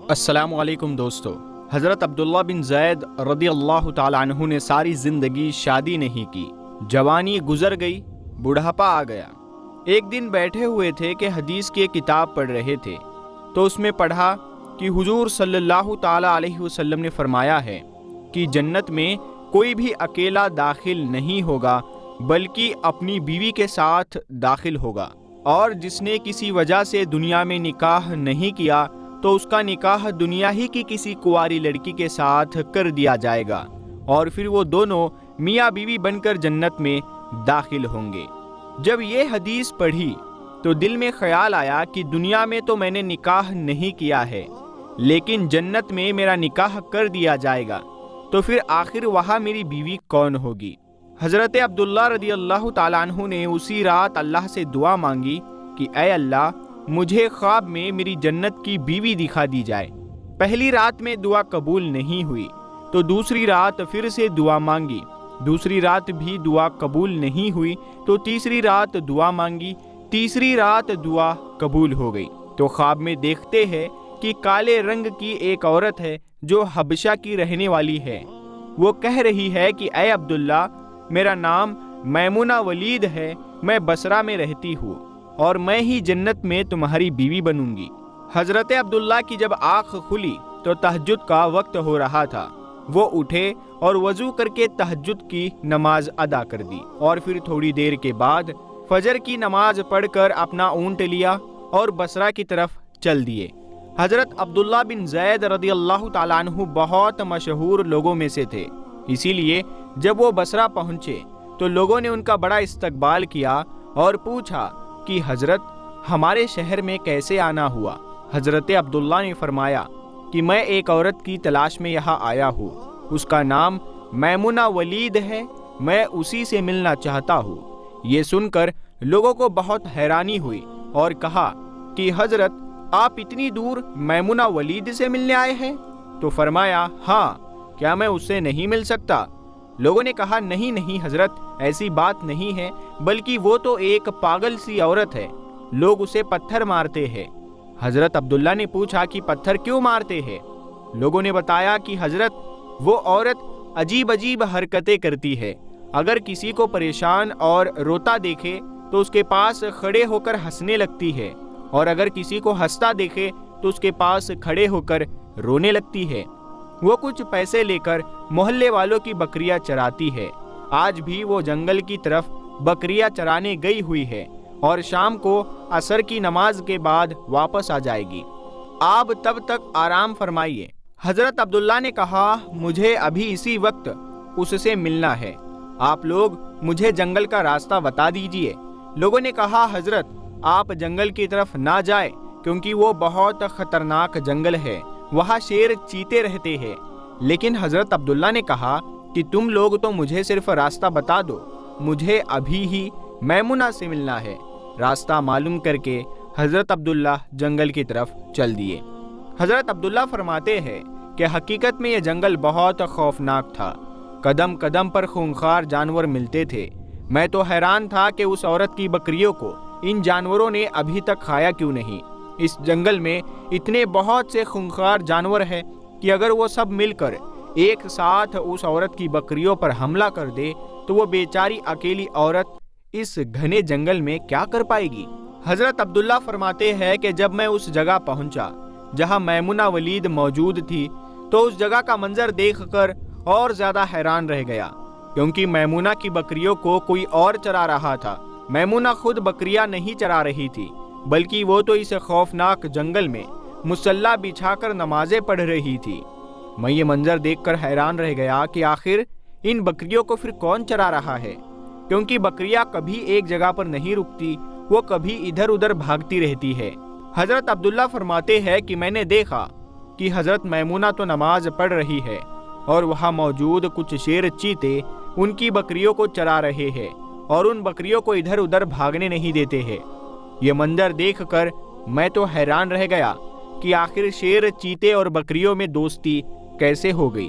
السلام علیکم دوستو، حضرت عبداللہ بن زید رضی اللہ تعالیٰ عنہ نے ساری زندگی شادی نہیں کی، جوانی گزر گئی، بڑھاپا آ گیا۔ ایک دن بیٹھے ہوئے تھے کہ حدیث کی ایک کتاب پڑھ رہے تھے، تو اس میں پڑھا کہ حضور صلی اللہ تعالیٰ علیہ وسلم نے فرمایا ہے کہ جنت میں کوئی بھی اکیلا داخل نہیں ہوگا بلکہ اپنی بیوی کے ساتھ داخل ہوگا، اور جس نے کسی وجہ سے دنیا میں نکاح نہیں کیا تو اس کا نکاح دنیا ہی کی کسی کنواری لڑکی کے ساتھ کر دیا جائے گا، اور پھر وہ دونوں میاں بیوی بن کر جنت میں داخل ہوں گے۔ جب یہ حدیث پڑھی تو دل میں خیال آیا کہ دنیا میں تو میں نے نکاح نہیں کیا ہے، لیکن جنت میں میرا نکاح کر دیا جائے گا، تو پھر آخر وہاں میری بیوی کون ہوگی؟ حضرت عبداللہ رضی اللہ تعالیٰ عنہ نے اسی رات اللہ سے دعا مانگی کہ اے اللہ، مجھے خواب میں میری جنت کی بیوی دکھا دی جائے۔ پہلی رات میں دعا قبول نہیں ہوئی تو دوسری رات پھر سے دعا مانگی، دوسری رات بھی دعا قبول نہیں ہوئی تو تیسری رات دعا مانگی، تیسری رات دعا قبول ہو گئی تو خواب میں دیکھتے ہیں کہ کالے رنگ کی ایک عورت ہے جو حبشہ کی رہنے والی ہے۔ وہ کہہ رہی ہے کہ اے عبداللہ، میرا نام میمونہ ولید ہے، میں بصرہ میں رہتی ہوں اور میں ہی جنت میں تمہاری بیوی بنوں گی۔ حضرت عبداللہ کی جب آنکھ کھلی تو تہجد کا وقت ہو رہا تھا۔ وہ اٹھے اور وضو کر کے تہجد کی نماز ادا کر دی، اور پھر تھوڑی دیر کے بعد فجر کی نماز پڑھ کر اپنا اونٹ لیا اور بصرہ کی طرف چل دیے۔ حضرت عبداللہ بن زید رضی اللہ تعالیٰ عنہ بہت مشہور لوگوں میں سے تھے، اسی لیے جب وہ بصرہ پہنچے تو لوگوں نے ان کا بڑا استقبال کیا اور پوچھا کہ حضرت، ہمارے شہر میں کیسے آنا ہوا؟ حضرت عبداللہ نے فرمایا کہ میں ایک عورت کی تلاش میں یہاں آیا ہوں، اس کا نام میمونہ ولید ہے، میں اسی سے ملنا چاہتا ہوں۔ یہ سن کر لوگوں کو بہت حیرانی ہوئی اور کہا کہ حضرت، آپ اتنی دور میمونہ ولید سے ملنے آئے ہیں؟ تو فرمایا ہاں، کیا میں اس سے نہیں مل سکتا؟ لوگوں نے کہا نہیں حضرت، ایسی بات نہیں ہے، بلکہ وہ تو ایک پاگل سی عورت ہے، لوگ اسے پتھر مارتے ہیں۔ حضرت عبداللہ نے پوچھا کہ پتھر کیوں مارتے ہیں؟ لوگوں نے بتایا کہ حضرت، وہ عورت عجیب حرکتیں کرتی ہے، اگر کسی کو پریشان اور روتا دیکھے تو اس کے پاس کھڑے ہو کر ہنسنے لگتی ہے، اور اگر کسی کو ہنستا دیکھے تو اس کے پاس کھڑے ہو کر رونے لگتی ہے۔ وہ کچھ پیسے لے کر محلے والوں کی بکریاں چراتی ہے، آج بھی وہ جنگل کی طرف بکریاں چرانے گئی ہوئی ہے اور شام کو عصر کی نماز کے بعد واپس آ جائے گی، آپ تب تک آرام فرمائیے۔ حضرت عبداللہ نے کہا مجھے ابھی اسی وقت اس سے ملنا ہے، آپ لوگ مجھے جنگل کا راستہ بتا دیجئے۔ لوگوں نے کہا حضرت، آپ جنگل کی طرف نہ جائیں کیونکہ وہ بہت خطرناک جنگل ہے، وہاں شیر چیتے رہتے ہیں۔ لیکن حضرت عبداللہ نے کہا کہ تم لوگ تو مجھے صرف راستہ بتا دو، مجھے ابھی ہی میمونہ سے ملنا ہے۔ راستہ معلوم کر کے حضرت عبداللہ جنگل کی طرف چل دیے۔ حضرت عبداللہ فرماتے ہیں کہ حقیقت میں یہ جنگل بہت خوفناک تھا، قدم قدم پر خونخوار جانور ملتے تھے۔ میں تو حیران تھا کہ اس عورت کی بکریوں کو ان جانوروں نے ابھی تک کھایا کیوں نہیں۔ اس جنگل میں اتنے بہت سے خونخوار جانور ہیں کہ اگر وہ سب مل کر ایک ساتھ اس عورت کی بکریوں پر حملہ کر دے تو وہ بیچاری اکیلی عورت اس گھنے جنگل میں کیا کر پائے گی؟ حضرت عبداللہ فرماتے ہیں کہ جب میں اس جگہ پہنچا جہاں میمونہ ولید موجود تھی تو اس جگہ کا منظر دیکھ کر اور زیادہ حیران رہ گیا، کیونکہ میمونہ کی بکریوں کو کوئی اور چرا رہا تھا۔ میمونہ خود بکریاں نہیں چرا رہی تھی، بلکہ وہ تو اس خوفناک جنگل میں مصلی بچھا کر نمازیں پڑھ رہی تھی۔ میں یہ منظر دیکھ کر حیران رہ گیا کہ آخر ان بکریوں کو پھر کون چرا رہا ہے، کیونکہ بکریاں کبھی ایک جگہ پر نہیں رکتی، وہ کبھی ادھر ادھر بھاگتی رہتی ہے۔ حضرت عبداللہ فرماتے ہیں کہ میں نے دیکھا کہ حضرت میمونہ تو نماز پڑھ رہی ہے اور وہاں موجود کچھ شیر چیتے ان کی بکریوں کو چرا رہے ہیں اور ان بکریوں کو ادھر ادھر بھاگنے نہیں دیتے ہیں۔ یہ منظر دیکھ کر میں تو حیران رہ گیا کہ آخر شیر چیتے اور بکریوں میں دوستی کیسے ہو گئی۔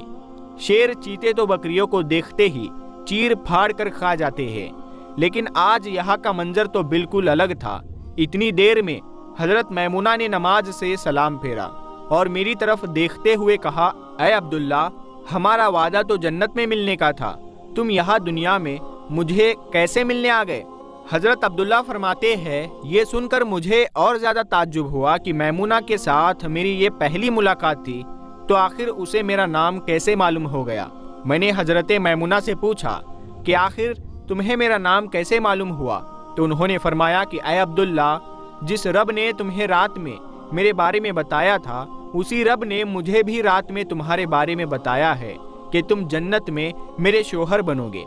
شیر چیتے تو بکریوں کو دیکھتے ہی چیر پھاڑ کر کھا جاتے ہیں، لیکن آج یہاں کا منظر تو بالکل الگ تھا۔ اتنی دیر میں حضرت میمونہ نے نماز سے سلام پھیرا اور میری طرف دیکھتے ہوئے کہا، اے عبداللہ، ہمارا وعدہ تو جنت میں ملنے کا تھا، تم یہاں دنیا میں مجھے کیسے ملنے آ گئے؟ حضرت عبداللہ فرماتے ہیں، یہ سن کر مجھے اور زیادہ تعجب ہوا کہ میمونہ کے ساتھ میری یہ پہلی ملاقات تھی، تو آخر اسے میرا نام کیسے معلوم ہو گیا؟ میں نے حضرت میمونہ سے پوچھا کہ آخر تمہیں میرا نام کیسے معلوم ہوا؟ تو انہوں نے فرمایا کہ اے عبداللہ، جس رب نے تمہیں رات میں میرے بارے میں بتایا تھا، اسی رب نے مجھے بھی رات میں تمہارے بارے میں بتایا ہے کہ تم جنت میں میرے شوہر بنو گے۔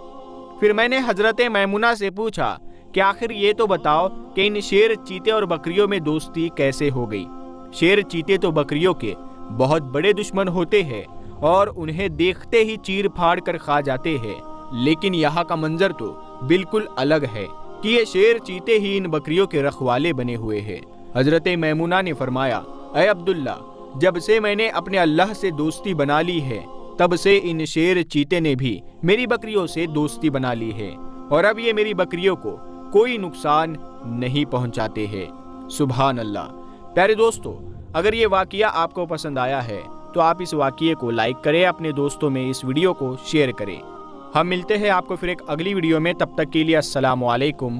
پھر میں نے حضرت میمونہ سے پوچھا کہ آخر یہ تو بتاؤ کہ ان شیر، چیتے اور بکریوں میں دوستی کیسے ہو گئی؟ شیر چیتے تو بکریوں کے بہت بڑے دشمن ہوتے ہیں اور انہیں دیکھتے ہی چیر پھاڑ کر کھا جاتے ہیں، لیکن یہاں کا منظر تو بالکل الگ ہے کہ یہ شیر چیتے ہی ان بکریوں کے رکھوالے بنے ہوئے ہیں۔ حضرت میمونہ نے فرمایا، اے عبداللہ، جب سے میں نے اپنے اللہ سے دوستی بنا لی ہے، تب سے ان شیر چیتے نے بھی میری بکریوں سے دوستی بنا لی ہے، اور اب یہ میری بکریوں کو کوئی نقصان نہیں پہنچاتے ہیں۔ سبحان اللہ۔ پیارے دوستو، اگر یہ واقعہ آپ کو پسند آیا ہے تو آپ اس واقعے کو لائک کریں، اپنے دوستوں میں اس ویڈیو کو شیئر کریں۔ ہم ملتے ہیں آپ کو پھر ایک اگلی ویڈیو میں، تب تک کے لیے السلام علیکم